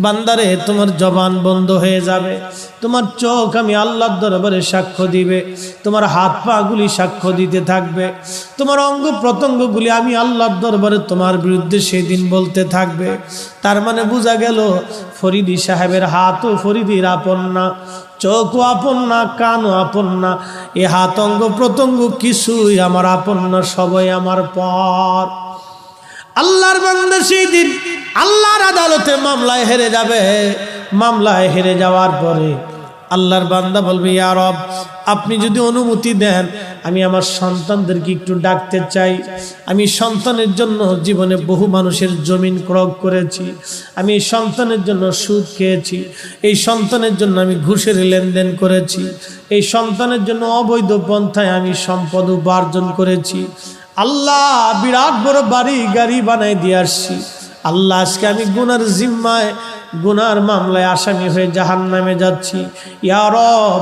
বান্দারে তোমার জবান বন্ধ হয়ে যাবে, তোমার চোখ আমি আল্লাহর দরবারে সাক্ষ্য দিবে, তোমার হাত পা গুলি সাক্ষ্য দিতে থাকবে, তোমার অঙ্গ প্রত্যঙ্গগুলি আমি আল্লাহর দরবারে তোমার বিরুদ্ধে সেদিন বলতে থাকবে। তার মানে বোঝা গেল ফরিদি সাহেবের হাতও ফরিদির আপন না, চোখও আপন না, কানও আপন না, এ হাত অঙ্গ প্রত্যঙ্গ কিছুই আমার আপন না, সবাই আমার পর। আল্লাহর বান্দা সেই দিন আল্লাহর আদালতে মামলায় হেরে যাবে। মামলায় হেরে যাওয়ার পরে আল্লাহর বান্দা বলবে, ইয়া রব, আপনি যদি অনুমতি দেন আমি আমার সন্তানদেরকে একটু ডাকতে চাই। আমি সন্তানের জন্য জীবনে বহু মানুষের জমিন ক্রয় করেছি, আমি এই সন্তানের জন্য সুদ খেয়েছি, এই সন্তানের জন্য আমি ঘুষের লেনদেন করেছি, এই সন্তানের জন্য অবৈধ পন্থায় আমি সম্পদ উপার্জন করেছি। আল্লাহ, বিরাট বড় বাড়ি গাড়ি বানাই দিয়ে আসছি। আল্লাহ, আজকে আমি গুনার জিম্মায় গুনার মামলায় আসামি হয়ে জাহান্নামে যাচ্ছি। ইয়া রব,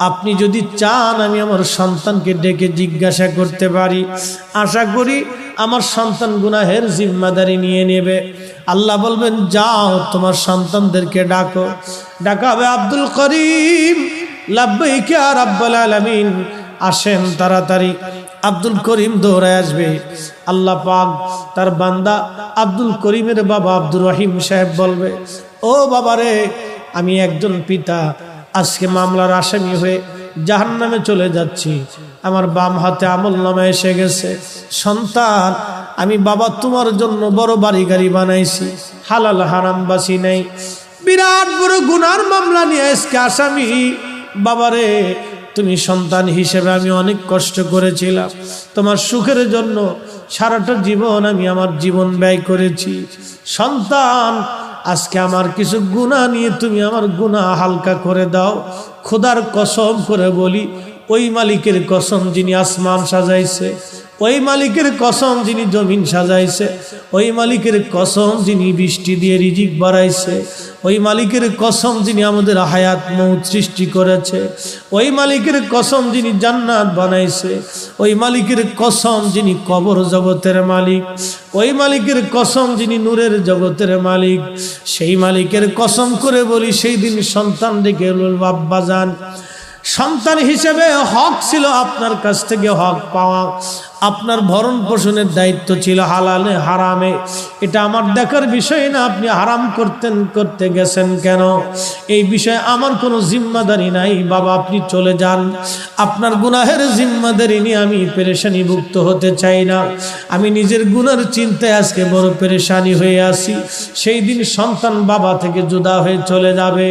আপনি যদি চান আমি আমার সন্তানকে ডেকে জিজ্ঞাসা করতে পারি, আশা করি আমার সন্তান গুনাহের জিম্মাদারি নিয়ে নেবে। আল্লাহ বলবেন, যাও তোমার সন্তানদেরকে ডাকো। ডাকা হবে, আব্দুল করিম, লাব্বাইক ইয়া রাব্বাল আলামিন, আসেন তাড়াতাড়ি। আব্দুল করিম দৌড়ায় আসবে। আল্লাহ পাক তার বান্দা আব্দুল করিমের বাবা আব্দুর রহিম সাহেব বলবে, ও বাবারে, আমি একজন পিতা আজকে মামলার আসামি হয়ে জাহান্নামে চলে যাচ্ছি। আমার বাম হাতে আমলনামা এসে গেছে। সন্তান, আমি বাবা তোমার জন্য বড় বাড়ি গাড়ি বানাইছি, হালাল হারাম বাসি নাই, বিরাট বড় গুনার মামলা নিয়ে আজকে আসামি। বাবারে, তুমি সন্তান হিসেবে আমি অনেক কষ্ট করেছিলাম, তোমার সুখের জন্য সারাটা জীবন আমি আমার জীবন ব্যয় করেছি। সন্তান, আজকে আমার কিছু গুনাহ নিয়ে তুমি আমার গুনাহ হালকা করে দাও। খোদার কসম করে বলি, ওই মালিকের কসম যিনি আসমান সাজাইছে, ওই মালিকের কসম যিনি জমিন সাজাইছে, ওই মালিকের কসম যিনি বৃষ্টি দিয়ে রিজিক বাড়াইছে, ওই মালিকের কসম যিনি আমাদের হায়াত মউত সৃষ্টি করেছে, ওই মালিকের কসম যিনি জান্নাত বানাইছে, ওই মালিকের কসম যিনি কবর জগতের মালিক, ওই মালিকের কসম যিনি নূরের জগতের মালিক, সেই মালিকের কসম করে বলি, সেই দিন সন্তান ডেকে বলল, আব্বা জান, সন্তান হিসেবে হক ছিল আপনার কাছ থেকে হক পাওয়া, আপনার ভরণ পোষণের দায়িত্ব ছিল হালালে হারামে, এটা আমার দেখার বিষয় না। আপনি হারাম করতে গেছেন কেন, এই বিষয়ে আমার কোনো জিম্মাদারি নাই। বাবা, আপনি চলে যান, আপনার গুনাহের জিম্মাদারি নিয়ে আমি পেরেশানি ভুক্ত হতে চাই না। আমি নিজের গুনার চিন্তায় আজকে বড় পেরেশানি হয়ে আছি। সেই দিন সন্তান বাবা থেকে জুদা হয়ে চলে যাবে।